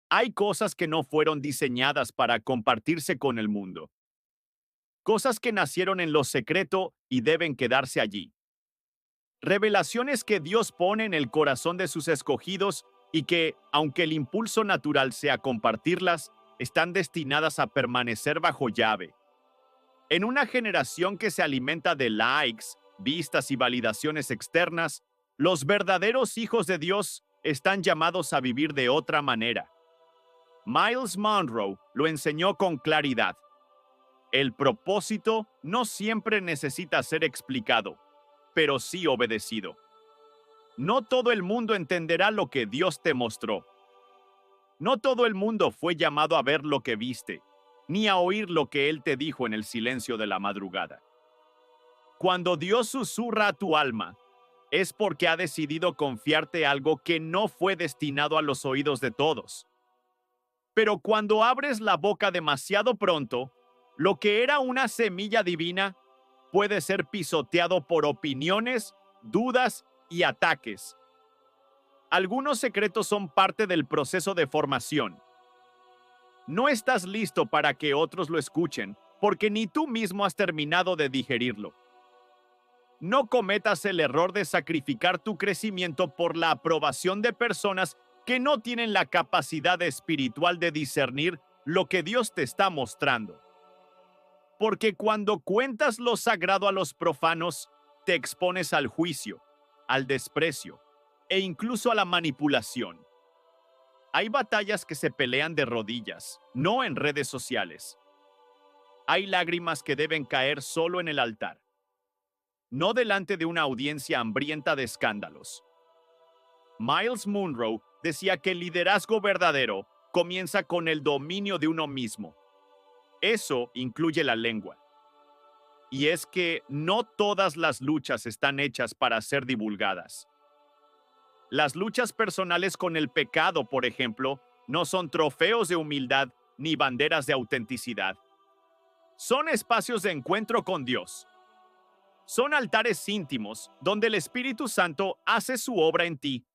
Hay cosas que no fueron diseñadas para compartirse con el mundo. Cosas que nacieron en lo secreto y deben quedarse allí. Revelaciones que Dios pone en el corazón de sus escogidos y que, aunque el impulso natural sea compartirlas, están destinadas a permanecer bajo llave. En una generación que se alimenta de likes, vistas y validaciones externas, los verdaderos hijos de Dios están llamados a vivir de otra manera. Miles Monroe lo enseñó con claridad. El propósito no siempre necesita ser explicado, pero sí obedecido. No todo el mundo entenderá lo que Dios te mostró. No todo el mundo fue llamado a ver lo que viste, ni a oír lo que Él te dijo en el silencio de la madrugada. Cuando Dios susurra a tu alma, es porque ha decidido confiarte algo que no fue destinado a los oídos de todos. Pero cuando abres la boca demasiado pronto, lo que era una semilla divina puede ser pisoteado por opiniones, dudas y ataques. Algunos secretos son parte del proceso de formación. No estás listo para que otros lo escuchen, porque ni tú mismo has terminado de digerirlo. No cometas el error de sacrificar tu crecimiento por la aprobación de personas que no tienen la capacidad espiritual de discernir lo que Dios te está mostrando. Porque cuando cuentas lo sagrado a los profanos, te expones al juicio, al desprecio e incluso a la manipulación. Hay batallas que se pelean de rodillas, no en redes sociales. Hay lágrimas que deben caer solo en el altar, no delante de una audiencia hambrienta de escándalos. Miles Monroe decía que el liderazgo verdadero comienza con el dominio de uno mismo. Eso incluye la lengua. Y es que no todas las luchas están hechas para ser divulgadas. Las luchas personales con el pecado, por ejemplo, no son trofeos de humildad ni banderas de autenticidad. Son espacios de encuentro con Dios. Son altares íntimos donde el Espíritu Santo hace su obra en ti.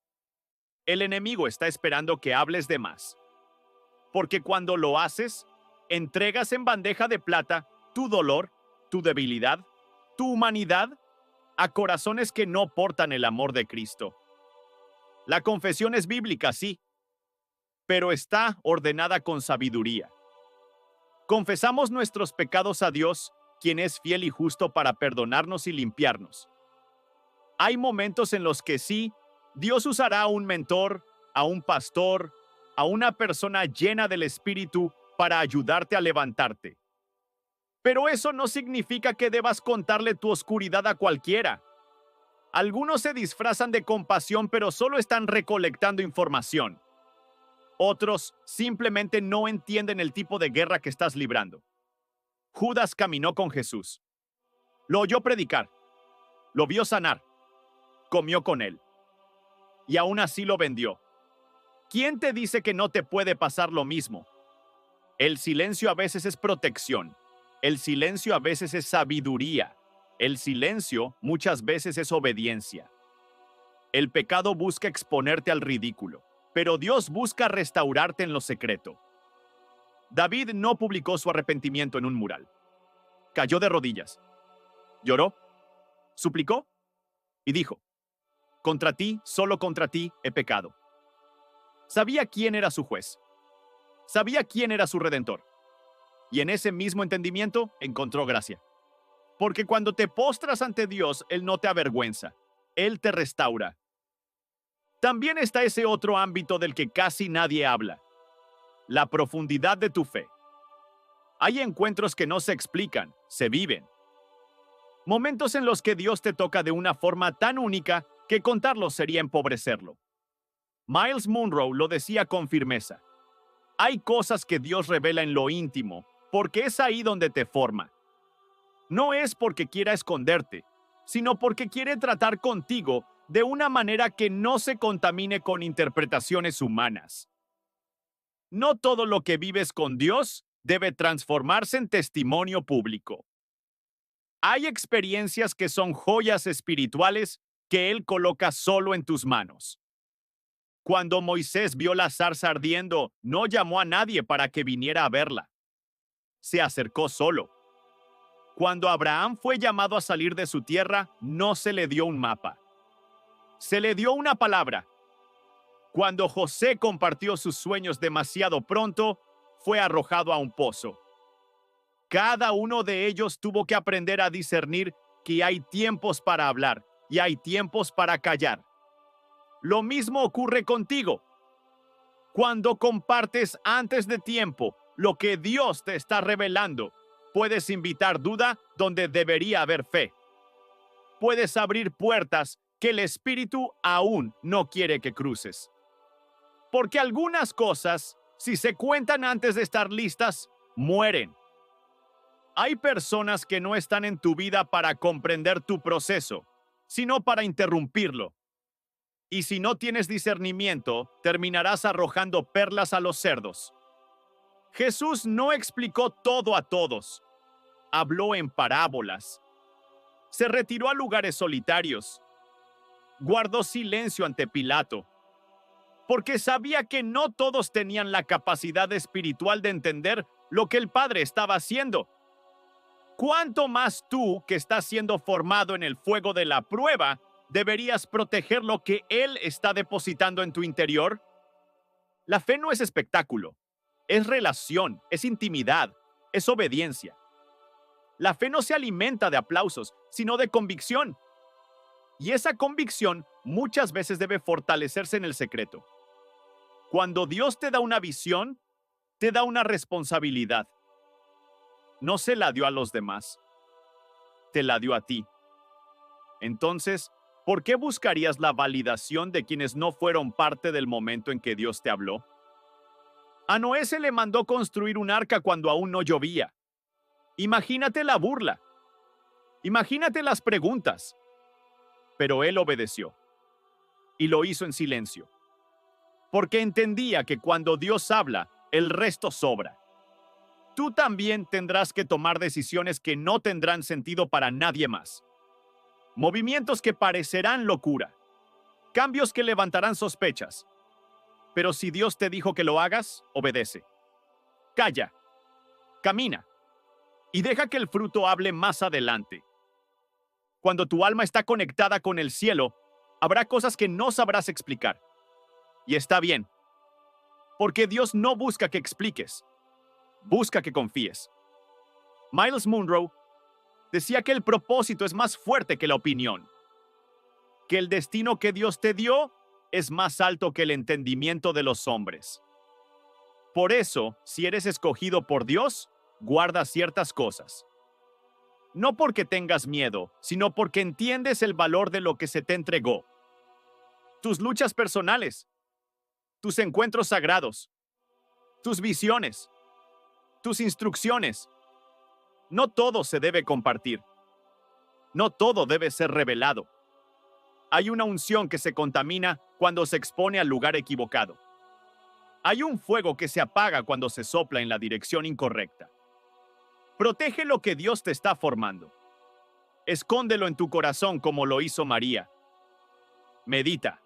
El enemigo está esperando que hables de más. Porque cuando lo haces, entregas en bandeja de plata tu dolor, tu debilidad, tu humanidad a corazones que no portan el amor de Cristo. La confesión es bíblica, sí, pero está ordenada con sabiduría. Confesamos nuestros pecados a Dios, quien es fiel y justo para perdonarnos y limpiarnos. Hay momentos en los que sí, Dios usará a un mentor, a un pastor, a una persona llena del Espíritu para ayudarte a levantarte. Pero eso no significa que debas contarle tu oscuridad a cualquiera. Algunos se disfrazan de compasión, pero solo están recolectando información. Otros simplemente no entienden el tipo de guerra que estás librando. Judas caminó con Jesús. Lo oyó predicar. Lo vio sanar. Comió con él. Y aún así lo vendió. ¿Quién te dice que no te puede pasar lo mismo? El silencio a veces es protección. El silencio a veces es sabiduría. El silencio muchas veces es obediencia. El pecado busca exponerte al ridículo, pero Dios busca restaurarte en lo secreto. David no publicó su arrepentimiento en un mural. Cayó de rodillas. Lloró, suplicó y dijo: contra ti, solo contra ti, he pecado. Sabía quién era su juez. Sabía quién era su redentor. Y en ese mismo entendimiento encontró gracia. Porque cuando te postras ante Dios, Él no te avergüenza. Él te restaura. También está ese otro ámbito del que casi nadie habla: la profundidad de tu fe. Hay encuentros que no se explican, se viven. Momentos en los que Dios te toca de una forma tan única que contarlos sería empobrecerlo. Miles Monroe lo decía con firmeza: hay cosas que Dios revela en lo íntimo, porque es ahí donde te forma. No es porque quiera esconderte, sino porque quiere tratar contigo de una manera que no se contamine con interpretaciones humanas. No todo lo que vives con Dios debe transformarse en testimonio público. Hay experiencias que son joyas espirituales que Él coloca solo en tus manos. Cuando Moisés vio la zarza ardiendo, no llamó a nadie para que viniera a verla. Se acercó solo. Cuando Abraham fue llamado a salir de su tierra, no se le dio un mapa. Se le dio una palabra. Cuando José compartió sus sueños demasiado pronto, fue arrojado a un pozo. Cada uno de ellos tuvo que aprender a discernir que hay tiempos para hablar y hay tiempos para callar. Lo mismo ocurre contigo. Cuando compartes antes de tiempo lo que Dios te está revelando, puedes invitar duda donde debería haber fe. Puedes abrir puertas que el Espíritu aún no quiere que cruces. Porque algunas cosas, si se cuentan antes de estar listas, mueren. Hay personas que no están en tu vida para comprender tu proceso, sino para interrumpirlo. Y si no tienes discernimiento, terminarás arrojando perlas a los cerdos. Jesús no explicó todo a todos. Habló en parábolas. Se retiró a lugares solitarios. Guardó silencio ante Pilato, porque sabía que no todos tenían la capacidad espiritual de entender lo que el Padre estaba haciendo. ¿Cuánto más tú, que estás siendo formado en el fuego de la prueba, deberías proteger lo que Él está depositando en tu interior? La fe no es espectáculo, es relación, es intimidad, es obediencia. La fe no se alimenta de aplausos, sino de convicción. Y esa convicción muchas veces debe fortalecerse en el secreto. Cuando Dios te da una visión, te da una responsabilidad. No se la dio a los demás, te la dio a ti. Entonces, ¿por qué buscarías la validación de quienes no fueron parte del momento en que Dios te habló? A Noé se le mandó construir un arca cuando aún no llovía. Imagínate la burla. Imagínate las preguntas. Pero él obedeció. Y lo hizo en silencio. Porque entendía que cuando Dios habla, el resto sobra. Tú también tendrás que tomar decisiones que no tendrán sentido para nadie más. Movimientos que parecerán locura. Cambios que levantarán sospechas. Pero si Dios te dijo que lo hagas, obedece. Calla. Camina. Y deja que el fruto hable más adelante. Cuando tu alma está conectada con el cielo, habrá cosas que no sabrás explicar. Y está bien. Porque Dios no busca que expliques. Busca que confíes. Myles Munroe decía que el propósito es más fuerte que la opinión. Que el destino que Dios te dio es más alto que el entendimiento de los hombres. Por eso, si eres escogido por Dios, guarda ciertas cosas. No porque tengas miedo, sino porque entiendes el valor de lo que se te entregó. Tus luchas personales, tus encuentros sagrados, tus visiones, tus instrucciones. No todo se debe compartir. No todo debe ser revelado. Hay una unción que se contamina cuando se expone al lugar equivocado. Hay un fuego que se apaga cuando se sopla en la dirección incorrecta. Protege lo que Dios te está formando. Escóndelo en tu corazón como lo hizo María. Medita.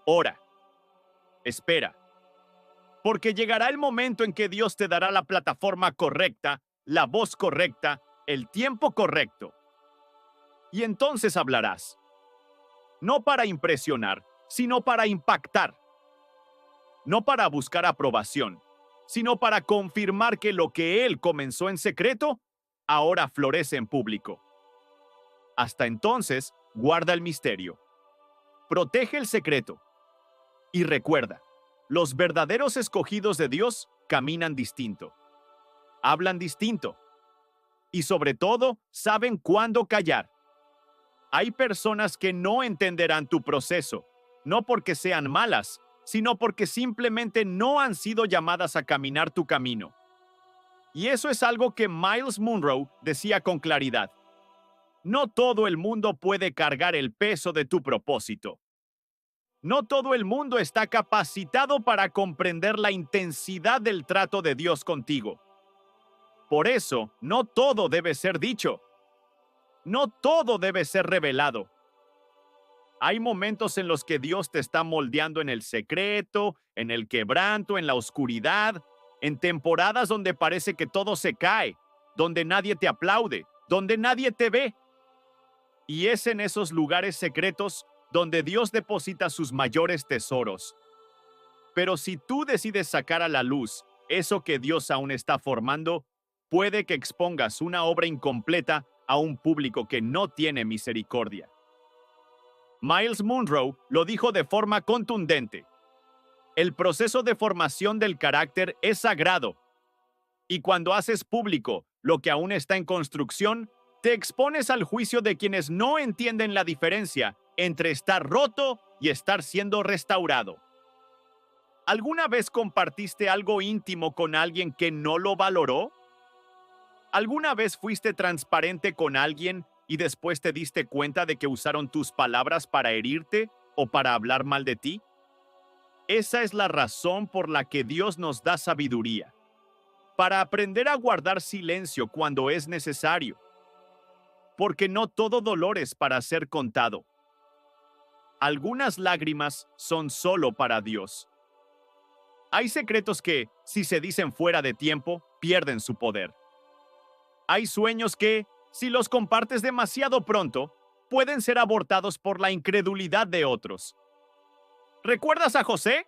Ora. Espera. Porque llegará el momento en que Dios te dará la plataforma correcta, la voz correcta, el tiempo correcto. Y entonces hablarás. No para impresionar, sino para impactar. No para buscar aprobación, sino para confirmar que lo que Él comenzó en secreto, ahora florece en público. Hasta entonces, guarda el misterio. Protege el secreto. Y recuerda, los verdaderos escogidos de Dios caminan distinto. Hablan distinto. Y sobre todo, saben cuándo callar. Hay personas que no entenderán tu proceso, no porque sean malas, sino porque simplemente no han sido llamadas a caminar tu camino. Y eso es algo que Myles Munroe decía con claridad. No todo el mundo puede cargar el peso de tu propósito. No todo el mundo está capacitado para comprender la intensidad del trato de Dios contigo. Por eso, no todo debe ser dicho. No todo debe ser revelado. Hay momentos en los que Dios te está moldeando en el secreto, en el quebranto, en la oscuridad, en temporadas donde parece que todo se cae, donde nadie te aplaude, donde nadie te ve. Y es en esos lugares secretos donde Dios deposita sus mayores tesoros. Pero si tú decides sacar a la luz eso que Dios aún está formando, puede que expongas una obra incompleta a un público que no tiene misericordia. Miles Monroe lo dijo de forma contundente: el proceso de formación del carácter es sagrado, y cuando haces público lo que aún está en construcción, te expones al juicio de quienes no entienden la diferencia entre estar roto y estar siendo restaurado. ¿Alguna vez compartiste algo íntimo con alguien que no lo valoró? ¿Alguna vez fuiste transparente con alguien y después te diste cuenta de que usaron tus palabras para herirte o para hablar mal de ti? Esa es la razón por la que Dios nos da sabiduría, para aprender a guardar silencio cuando es necesario, porque no todo dolor es para ser contado. Algunas lágrimas son solo para Dios. Hay secretos que, si se dicen fuera de tiempo, pierden su poder. Hay sueños que, si los compartes demasiado pronto, pueden ser abortados por la incredulidad de otros. ¿Recuerdas a José?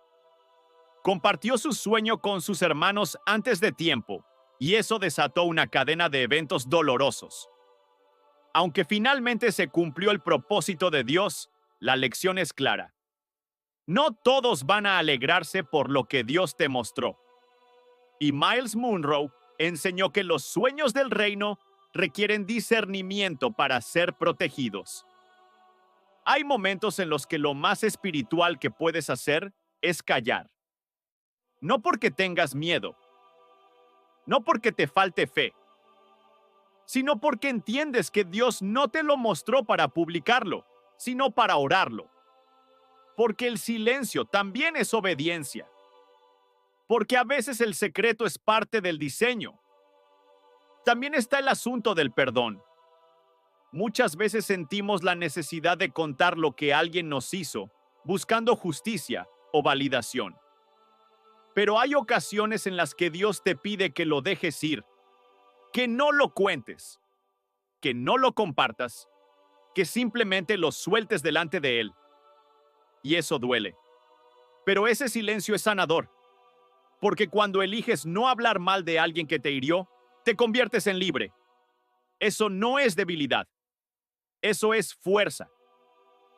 Compartió su sueño con sus hermanos antes de tiempo, y eso desató una cadena de eventos dolorosos. Aunque finalmente se cumplió el propósito de Dios, la lección es clara. No todos van a alegrarse por lo que Dios te mostró. Y Miles Monroe enseñó que los sueños del reino requieren discernimiento para ser protegidos. Hay momentos en los que lo más espiritual que puedes hacer es callar. No porque tengas miedo, no porque te falte fe, sino porque entiendes que Dios no te lo mostró para publicarlo, sino para orarlo. Porque el silencio también es obediencia. Porque a veces el secreto es parte del diseño. También está el asunto del perdón. Muchas veces sentimos la necesidad de contar lo que alguien nos hizo, buscando justicia o validación. Pero hay ocasiones en las que Dios te pide que lo dejes ir, que no lo cuentes, que no lo compartas, que simplemente lo sueltes delante de Él. Y eso duele. Pero ese silencio es sanador, porque cuando eliges no hablar mal de alguien que te hirió, te conviertes en libre. Eso no es debilidad. Eso es fuerza.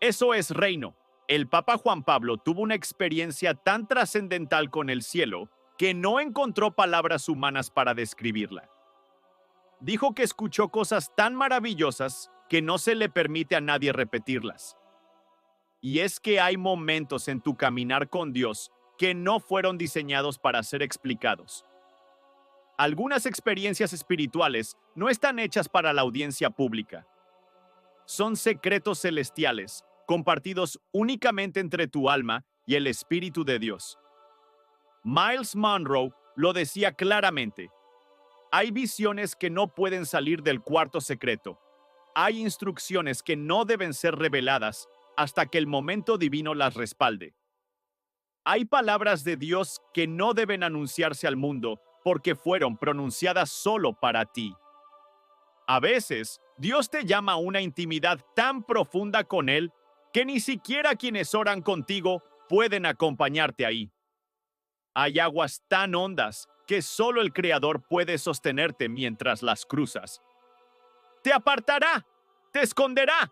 Eso es reino. El Papa Juan Pablo tuvo una experiencia tan trascendental con el cielo que no encontró palabras humanas para describirla. Dijo que escuchó cosas tan maravillosas que no se le permite a nadie repetirlas. Y es que hay momentos en tu caminar con Dios que no fueron diseñados para ser explicados. Algunas experiencias espirituales no están hechas para la audiencia pública. Son secretos celestiales, compartidos únicamente entre tu alma y el Espíritu de Dios. Miles Monroe lo decía claramente: hay visiones que no pueden salir del cuarto secreto. Hay instrucciones que no deben ser reveladas hasta que el momento divino las respalde. Hay palabras de Dios que no deben anunciarse al mundo porque fueron pronunciadas solo para ti. A veces, Dios te llama a una intimidad tan profunda con Él que ni siquiera quienes oran contigo pueden acompañarte ahí. Hay aguas tan hondas que solo el Creador puede sostenerte mientras las cruzas. Te apartará, te esconderá,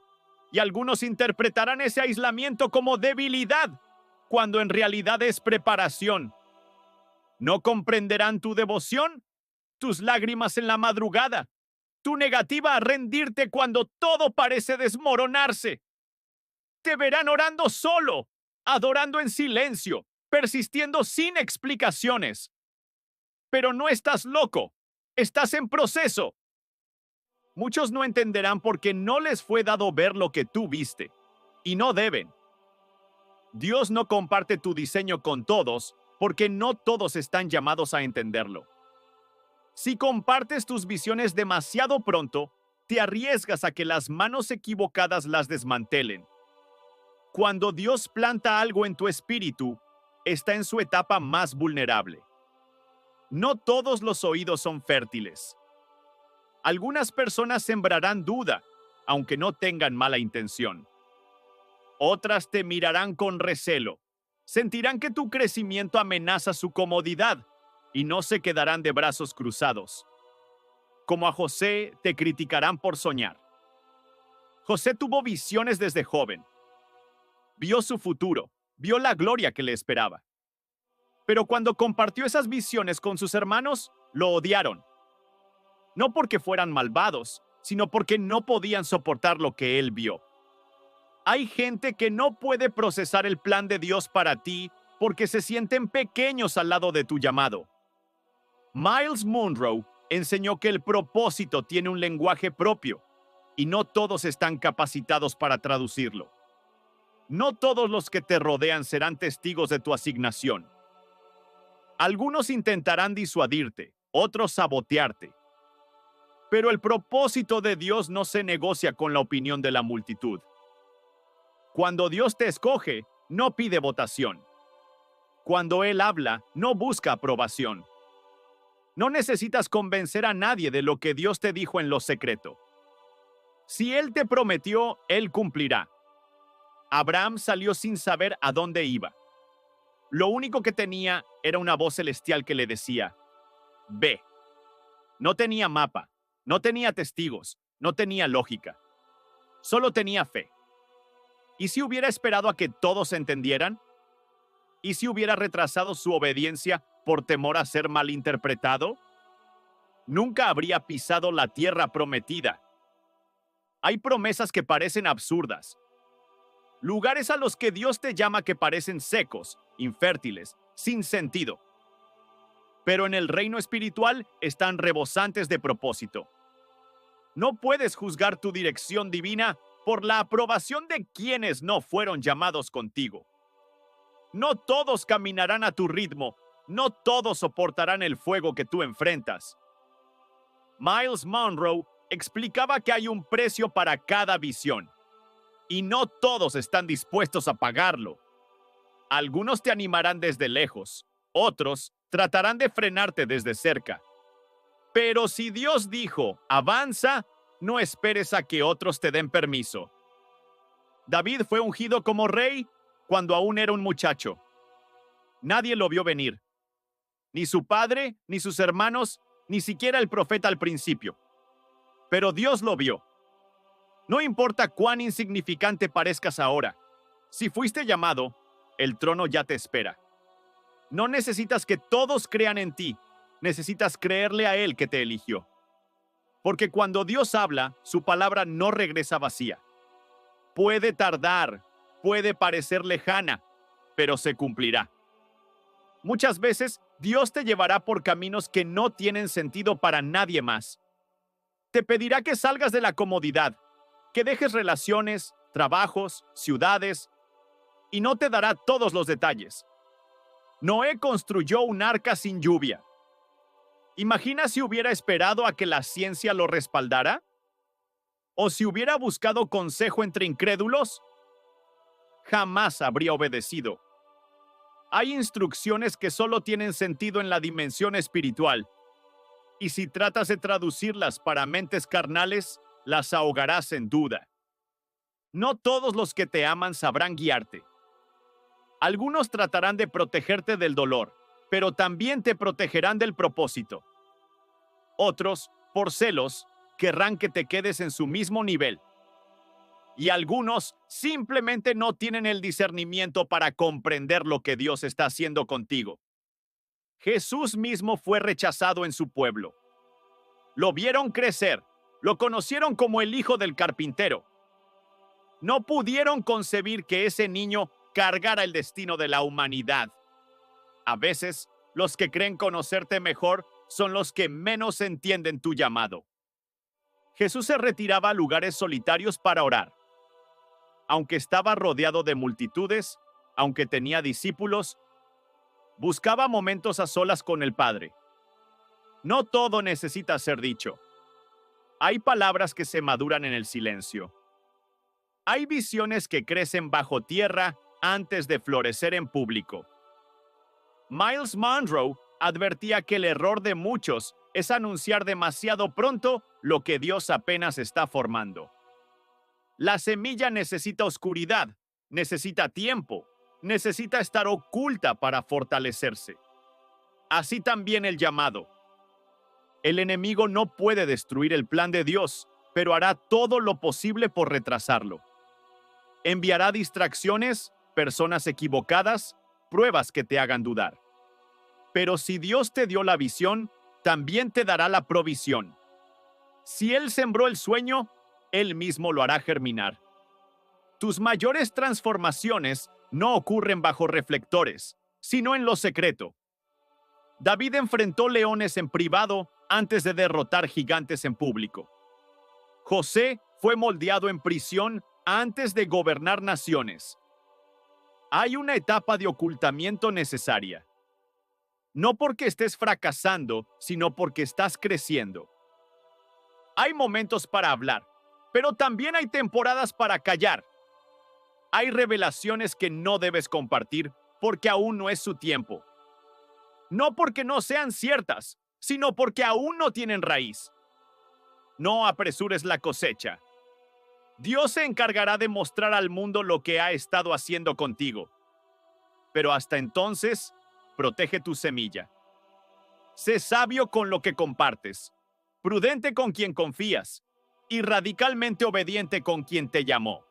y algunos interpretarán ese aislamiento como debilidad, cuando en realidad es preparación. No comprenderán tu devoción, tus lágrimas en la madrugada, tu negativa a rendirte cuando todo parece desmoronarse. Te verán orando solo, adorando en silencio, persistiendo sin explicaciones. Pero no estás loco, estás en proceso. Muchos no entenderán porque no les fue dado ver lo que tú viste, y no deben. Dios no comparte tu diseño con todos porque no todos están llamados a entenderlo. Si compartes tus visiones demasiado pronto, te arriesgas a que las manos equivocadas las desmantelen. Cuando Dios planta algo en tu espíritu, está en su etapa más vulnerable. No todos los oídos son fértiles. Algunas personas sembrarán duda, aunque no tengan mala intención. Otras te mirarán con recelo. Sentirán que tu crecimiento amenaza su comodidad y no se quedarán de brazos cruzados. Como a José, te criticarán por soñar. José tuvo visiones desde joven. Vio su futuro, vio la gloria que le esperaba. Pero cuando compartió esas visiones con sus hermanos, lo odiaron. No porque fueran malvados, sino porque no podían soportar lo que él vio. Hay gente que no puede procesar el plan de Dios para ti porque se sienten pequeños al lado de tu llamado. Miles Monroe enseñó que el propósito tiene un lenguaje propio y no todos están capacitados para traducirlo. No todos los que te rodean serán testigos de tu asignación. Algunos intentarán disuadirte, otros sabotearte. Pero el propósito de Dios no se negocia con la opinión de la multitud. Cuando Dios te escoge, no pide votación. Cuando Él habla, no busca aprobación. No necesitas convencer a nadie de lo que Dios te dijo en lo secreto. Si Él te prometió, Él cumplirá. Abraham salió sin saber a dónde iba. Lo único que tenía era una voz celestial que le decía, ve. No tenía mapa, no tenía testigos, no tenía lógica. Solo tenía fe. ¿Y si hubiera esperado a que todos entendieran? ¿Y si hubiera retrasado su obediencia por temor a ser malinterpretado? Nunca habría pisado la tierra prometida. Hay promesas que parecen absurdas. Lugares a los que Dios te llama que parecen secos, infértiles, sin sentido. Pero en el reino espiritual están rebosantes de propósito. No puedes juzgar tu dirección divina por la aprobación de quienes no fueron llamados contigo. No todos caminarán a tu ritmo, no todos soportarán el fuego que tú enfrentas. Miles Monroe explicaba que hay un precio para cada visión, y no todos están dispuestos a pagarlo. Algunos te animarán desde lejos, otros tratarán de frenarte desde cerca. Pero si Dios dijo, avanza, no esperes a que otros te den permiso. David fue ungido como rey cuando aún era un muchacho. Nadie lo vio venir. Ni su padre, ni sus hermanos, ni siquiera el profeta al principio. Pero Dios lo vio. No importa cuán insignificante parezcas ahora. Si fuiste llamado, el trono ya te espera. No necesitas que todos crean en ti. Necesitas creerle a Él que te eligió. Porque cuando Dios habla, su palabra no regresa vacía. Puede tardar, puede parecer lejana, pero se cumplirá. Muchas veces, Dios te llevará por caminos que no tienen sentido para nadie más. Te pedirá que salgas de la comodidad, que dejes relaciones, trabajos, ciudades, y no te dará todos los detalles. Noé construyó un arca sin lluvia. ¿Imagina si hubiera esperado a que la ciencia lo respaldara? ¿O si hubiera buscado consejo entre incrédulos? Jamás habría obedecido. Hay instrucciones que solo tienen sentido en la dimensión espiritual, y si tratas de traducirlas para mentes carnales, las ahogarás en duda. No todos los que te aman sabrán guiarte. Algunos tratarán de protegerte del dolor, pero también te protegerán del propósito. Otros, por celos, querrán que te quedes en su mismo nivel. Y algunos simplemente no tienen el discernimiento para comprender lo que Dios está haciendo contigo. Jesús mismo fue rechazado en su pueblo. Lo vieron crecer, lo conocieron como el hijo del carpintero. No pudieron concebir que ese niño cargara el destino de la humanidad. A veces, los que creen conocerte mejor son los que menos entienden tu llamado. Jesús se retiraba a lugares solitarios para orar. Aunque estaba rodeado de multitudes, aunque tenía discípulos, buscaba momentos a solas con el Padre. No todo necesita ser dicho. Hay palabras que se maduran en el silencio. Hay visiones que crecen bajo tierra antes de florecer en público. Miles Monroe advertía que el error de muchos es anunciar demasiado pronto lo que Dios apenas está formando. La semilla necesita oscuridad, necesita tiempo, necesita estar oculta para fortalecerse. Así también el llamado. El enemigo no puede destruir el plan de Dios, pero hará todo lo posible por retrasarlo. Enviará distracciones, personas equivocadas, pruebas que te hagan dudar. Pero si Dios te dio la visión, también te dará la provisión. Si Él sembró el sueño, Él mismo lo hará germinar. Tus mayores transformaciones no ocurren bajo reflectores, sino en lo secreto. David enfrentó leones en privado antes de derrotar gigantes en público. José fue moldeado en prisión antes de gobernar naciones. Hay una etapa de ocultamiento necesaria. No porque estés fracasando, sino porque estás creciendo. Hay momentos para hablar, pero también hay temporadas para callar. Hay revelaciones que no debes compartir porque aún no es su tiempo. No porque no sean ciertas, sino porque aún no tienen raíz. No apresures la cosecha. Dios se encargará de mostrar al mundo lo que ha estado haciendo contigo. Pero hasta entonces, protege tu semilla. Sé sabio con lo que compartes, prudente con quien confías y radicalmente obediente con quien te llamó.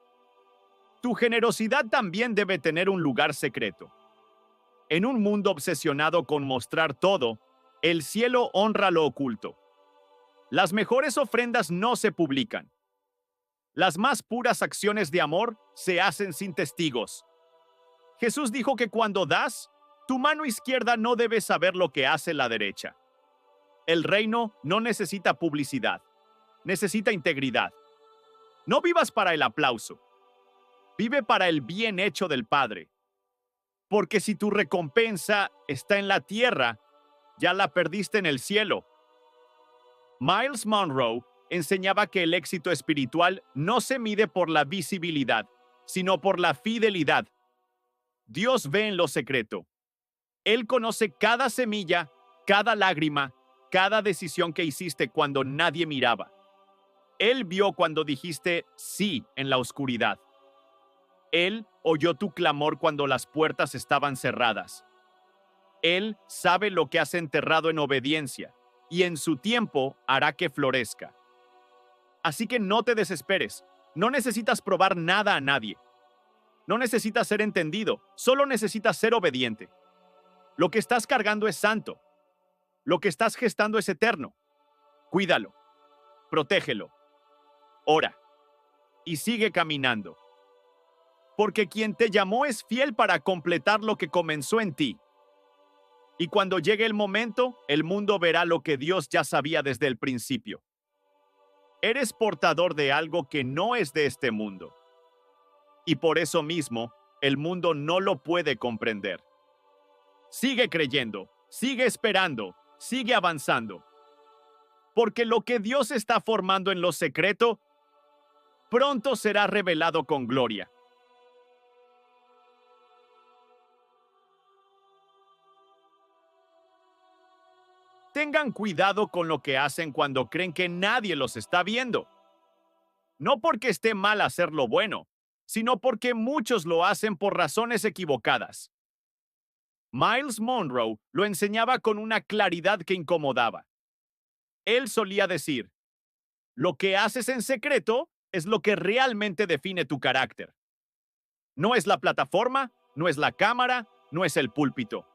Tu generosidad también debe tener un lugar secreto. En un mundo obsesionado con mostrar todo, el cielo honra lo oculto. Las mejores ofrendas no se publican. Las más puras acciones de amor se hacen sin testigos. Jesús dijo que cuando das, tu mano izquierda no debe saber lo que hace la derecha. El reino no necesita publicidad, necesita integridad. No vivas para el aplauso. Vive para el bien hecho del Padre. Porque si tu recompensa está en la tierra, ya la perdiste en el cielo. Miles Monroe enseñaba que el éxito espiritual no se mide por la visibilidad, sino por la fidelidad. Dios ve en lo secreto. Él conoce cada semilla, cada lágrima, cada decisión que hiciste cuando nadie miraba. Él vio cuando dijiste sí en la oscuridad. Él oyó tu clamor cuando las puertas estaban cerradas. Él sabe lo que has enterrado en obediencia y en su tiempo hará que florezca. Así que no te desesperes. No necesitas probar nada a nadie. No necesitas ser entendido, solo necesitas ser obediente. Lo que estás cargando es santo. Lo que estás gestando es eterno. Cuídalo. Protégelo. Ora. Y sigue caminando. Porque quien te llamó es fiel para completar lo que comenzó en ti. Y cuando llegue el momento, el mundo verá lo que Dios ya sabía desde el principio. Eres portador de algo que no es de este mundo. Y por eso mismo, el mundo no lo puede comprender. Sigue creyendo, sigue esperando, sigue avanzando. Porque lo que Dios está formando en lo secreto, pronto será revelado con gloria. Tengan cuidado con lo que hacen cuando creen que nadie los está viendo. No porque esté mal hacer lo bueno, sino porque muchos lo hacen por razones equivocadas. Miles Monroe lo enseñaba con una claridad que incomodaba. Él solía decir, lo que haces en secreto es lo que realmente define tu carácter. No es la plataforma, no es la cámara, no es el púlpito.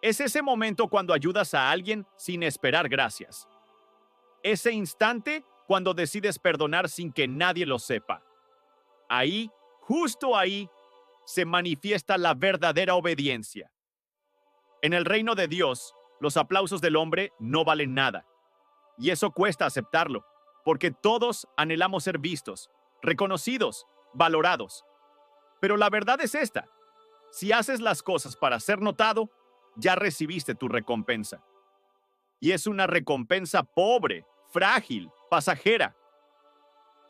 Es ese momento cuando ayudas a alguien sin esperar gracias. Ese instante cuando decides perdonar sin que nadie lo sepa. Ahí, justo ahí, se manifiesta la verdadera obediencia. En el reino de Dios, los aplausos del hombre no valen nada. Y eso cuesta aceptarlo, porque todos anhelamos ser vistos, reconocidos, valorados. Pero la verdad es esta: si haces las cosas para ser notado, ya recibiste tu recompensa. Y es una recompensa pobre, frágil, pasajera.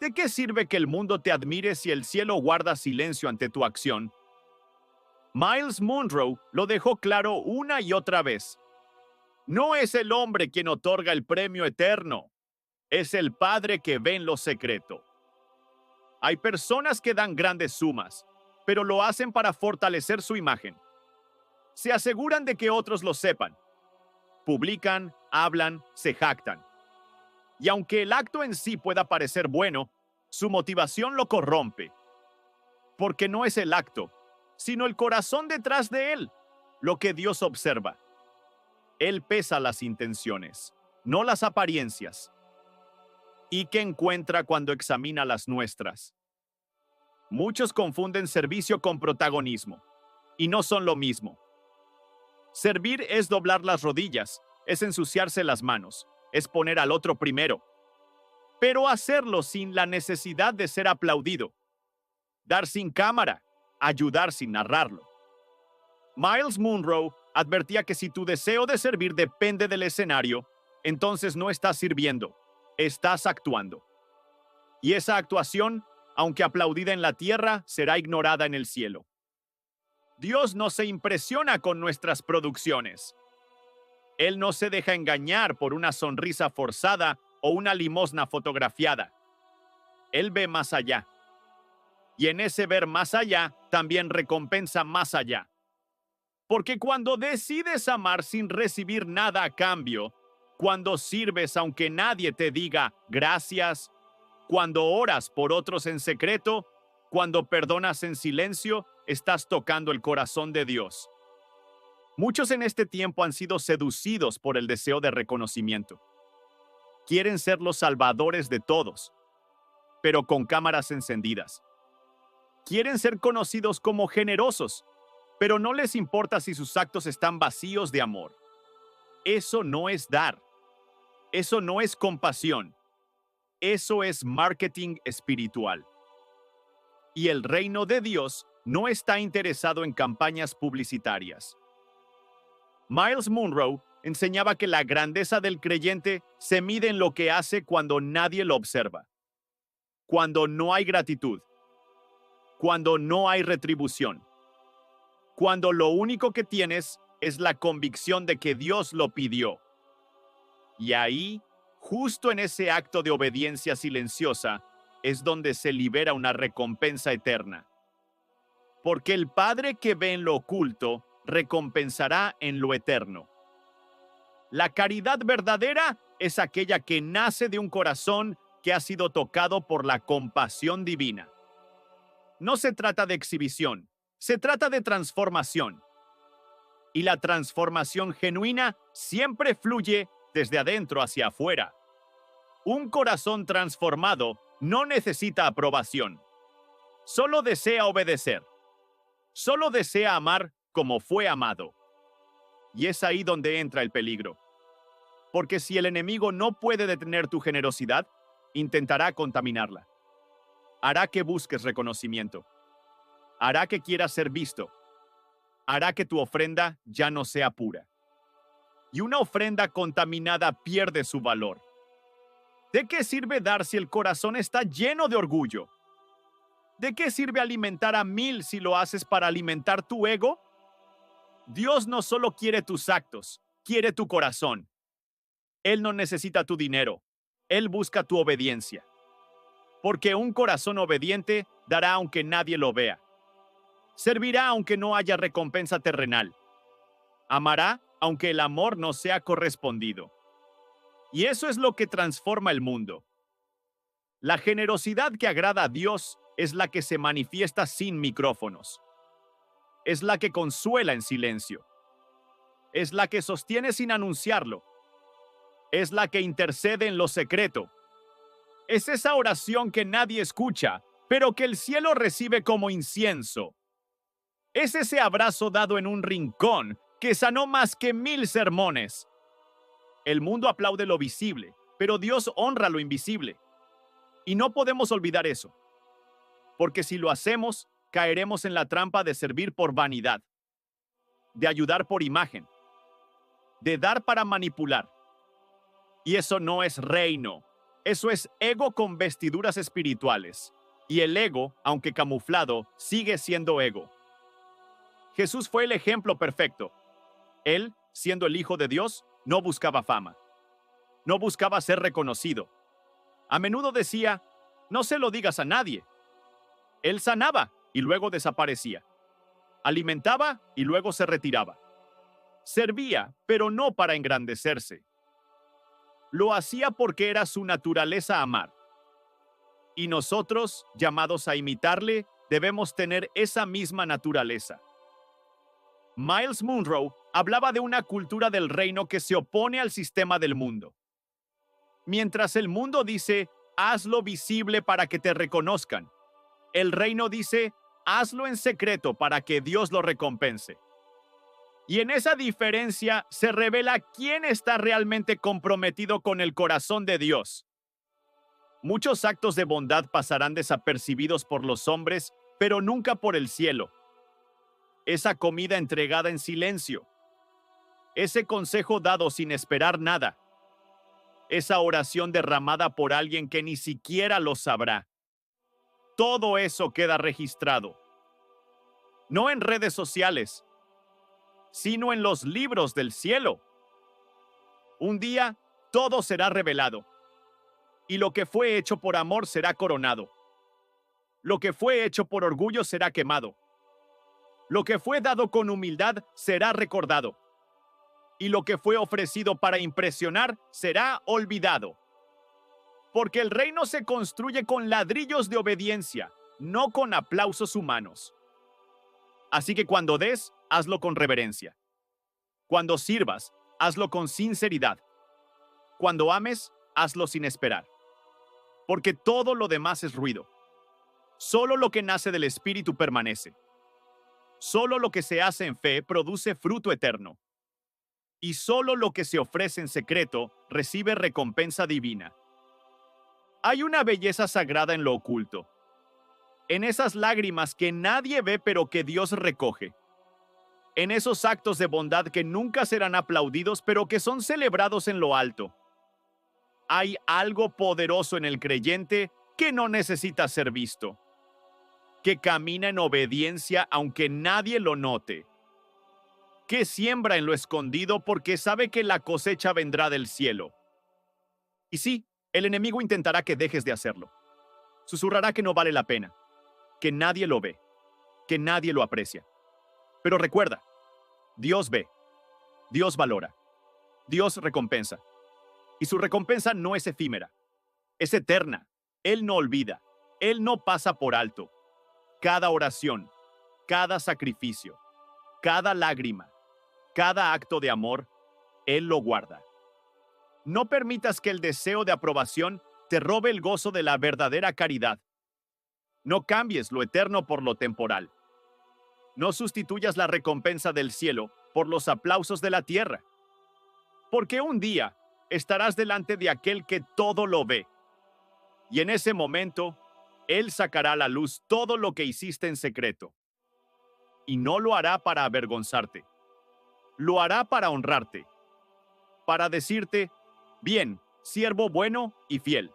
¿De qué sirve que el mundo te admire si el cielo guarda silencio ante tu acción? Miles Monroe lo dejó claro una y otra vez. No es el hombre quien otorga el premio eterno, es el Padre que ve en lo secreto. Hay personas que dan grandes sumas, pero lo hacen para fortalecer su imagen. Se aseguran de que otros lo sepan. Publican, hablan, se jactan. Y aunque el acto en sí pueda parecer bueno, su motivación lo corrompe. Porque no es el acto, sino el corazón detrás de él, lo que Dios observa. Él pesa las intenciones, no las apariencias. ¿Y qué encuentra cuando examina las nuestras? Muchos confunden servicio con protagonismo, y no son lo mismo. Servir es doblar las rodillas, es ensuciarse las manos, es poner al otro primero. Pero hacerlo sin la necesidad de ser aplaudido. Dar sin cámara, ayudar sin narrarlo. Miles Monroe advertía que si tu deseo de servir depende del escenario, entonces no estás sirviendo, estás actuando. Y esa actuación, aunque aplaudida en la tierra, será ignorada en el cielo. Dios no se impresiona con nuestras producciones. Él no se deja engañar por una sonrisa forzada o una limosna fotografiada. Él ve más allá. Y en ese ver más allá, también recompensa más allá. Porque cuando decides amar sin recibir nada a cambio, cuando sirves aunque nadie te diga gracias, cuando oras por otros en secreto, cuando perdonas en silencio, estás tocando el corazón de Dios. Muchos en este tiempo han sido seducidos por el deseo de reconocimiento. Quieren ser los salvadores de todos, pero con cámaras encendidas. Quieren ser conocidos como generosos, pero no les importa si sus actos están vacíos de amor. Eso no es dar. Eso no es compasión. Eso es marketing espiritual. Y el reino de Dios no está interesado en campañas publicitarias. Miles Monroe enseñaba que la grandeza del creyente se mide en lo que hace cuando nadie lo observa, cuando no hay gratitud, cuando no hay retribución, cuando lo único que tienes es la convicción de que Dios lo pidió. Y ahí, justo en ese acto de obediencia silenciosa, es donde se libera una recompensa eterna. Porque el Padre que ve en lo oculto recompensará en lo eterno. La caridad verdadera es aquella que nace de un corazón que ha sido tocado por la compasión divina. No se trata de exhibición, se trata de transformación. Y la transformación genuina siempre fluye desde adentro hacia afuera. Un corazón transformado no necesita aprobación. Solo desea obedecer. Solo desea amar como fue amado. Y es ahí donde entra el peligro. Porque si el enemigo no puede detener tu generosidad, intentará contaminarla. Hará que busques reconocimiento. Hará que quieras ser visto. Hará que tu ofrenda ya no sea pura. Y una ofrenda contaminada pierde su valor. ¿De qué sirve dar si el corazón está lleno de orgullo? ¿De qué sirve alimentar a 1000 si lo haces para alimentar tu ego? Dios no solo quiere tus actos, quiere tu corazón. Él no necesita tu dinero, Él busca tu obediencia. Porque un corazón obediente dará aunque nadie lo vea. Servirá aunque no haya recompensa terrenal. Amará aunque el amor no sea correspondido. Y eso es lo que transforma el mundo. La generosidad que agrada a Dios es la que se manifiesta sin micrófonos. Es la que consuela en silencio. Es la que sostiene sin anunciarlo. Es la que intercede en lo secreto. Es esa oración que nadie escucha, pero que el cielo recibe como incienso. Es ese abrazo dado en un rincón que sanó más que 1000 sermones. El mundo aplaude lo visible, pero Dios honra lo invisible. Y no podemos olvidar eso. Porque si lo hacemos, caeremos en la trampa de servir por vanidad, de ayudar por imagen, de dar para manipular. Y eso no es reino, Eso es ego con vestiduras espirituales. Y el ego, aunque camuflado, sigue siendo ego. Jesús fue el ejemplo perfecto. Él, siendo el Hijo de Dios, no buscaba fama. No buscaba ser reconocido. A menudo decía, no se lo digas a nadie. Él sanaba y luego desaparecía. Alimentaba y luego se retiraba. Servía, pero no para engrandecerse. Lo hacía porque era su naturaleza amar. Y nosotros, llamados a imitarle, debemos tener esa misma naturaleza. Miles Monroe hablaba de una cultura del reino que se opone al sistema del mundo. Mientras el mundo dice, hazlo visible para que te reconozcan, el reino dice, hazlo en secreto para que Dios lo recompense. Y en esa diferencia se revela quién está realmente comprometido con el corazón de Dios. Muchos actos de bondad pasarán desapercibidos por los hombres, pero nunca por el cielo. Esa comida entregada en silencio. Ese consejo dado sin esperar nada. Esa oración derramada por alguien que ni siquiera lo sabrá. Todo eso queda registrado. No en redes sociales, sino en los libros del cielo. Un día, todo será revelado. Y lo que fue hecho por amor será coronado. Lo que fue hecho por orgullo será quemado. Lo que fue dado con humildad será recordado. Y lo que fue ofrecido para impresionar será olvidado. Porque el reino se construye con ladrillos de obediencia, no con aplausos humanos. Así que cuando des, hazlo con reverencia. Cuando sirvas, hazlo con sinceridad. Cuando ames, hazlo sin esperar. Porque todo lo demás es ruido. Solo lo que nace del Espíritu permanece. Solo lo que se hace en fe produce fruto eterno. Y solo lo que se ofrece en secreto recibe recompensa divina. Hay una belleza sagrada en lo oculto. En esas lágrimas que nadie ve pero que Dios recoge. En esos actos de bondad que nunca serán aplaudidos pero que son celebrados en lo alto. Hay algo poderoso en el creyente que no necesita ser visto. Que camina en obediencia aunque nadie lo note. Que siembra en lo escondido porque sabe que la cosecha vendrá del cielo. Y sí, el enemigo intentará que dejes de hacerlo. Susurrará que no vale la pena, que nadie lo ve, que nadie lo aprecia. Pero recuerda, Dios ve, Dios valora, Dios recompensa. Y su recompensa no es efímera, es eterna. Él no olvida, Él no pasa por alto. Cada oración, cada sacrificio, cada lágrima, cada acto de amor, Él lo guarda. No permitas que el deseo de aprobación te robe el gozo de la verdadera caridad. No cambies lo eterno por lo temporal. No sustituyas la recompensa del cielo por los aplausos de la tierra. Porque un día estarás delante de aquel que todo lo ve. Y en ese momento, Él sacará a la luz todo lo que hiciste en secreto. Y no lo hará para avergonzarte. Lo hará para honrarte. Para decirte, bien, siervo bueno y fiel.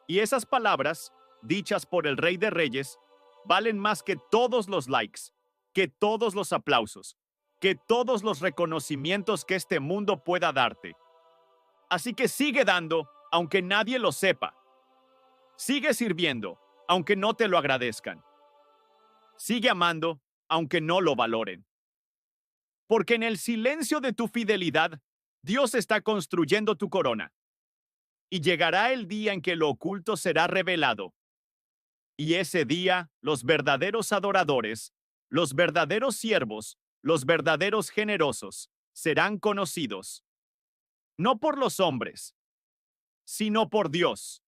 Y esas palabras, dichas por el Rey de Reyes, valen más que todos los likes, que todos los aplausos, que todos los reconocimientos que este mundo pueda darte. Así que sigue dando, aunque nadie lo sepa. Sigue sirviendo, aunque no te lo agradezcan. Sigue amando, aunque no lo valoren. Porque en el silencio de tu fidelidad, Dios está construyendo tu corona. Y llegará el día en que lo oculto será revelado. Y ese día, los verdaderos adoradores, los verdaderos siervos, los verdaderos generosos, serán conocidos. No por los hombres, sino por Dios.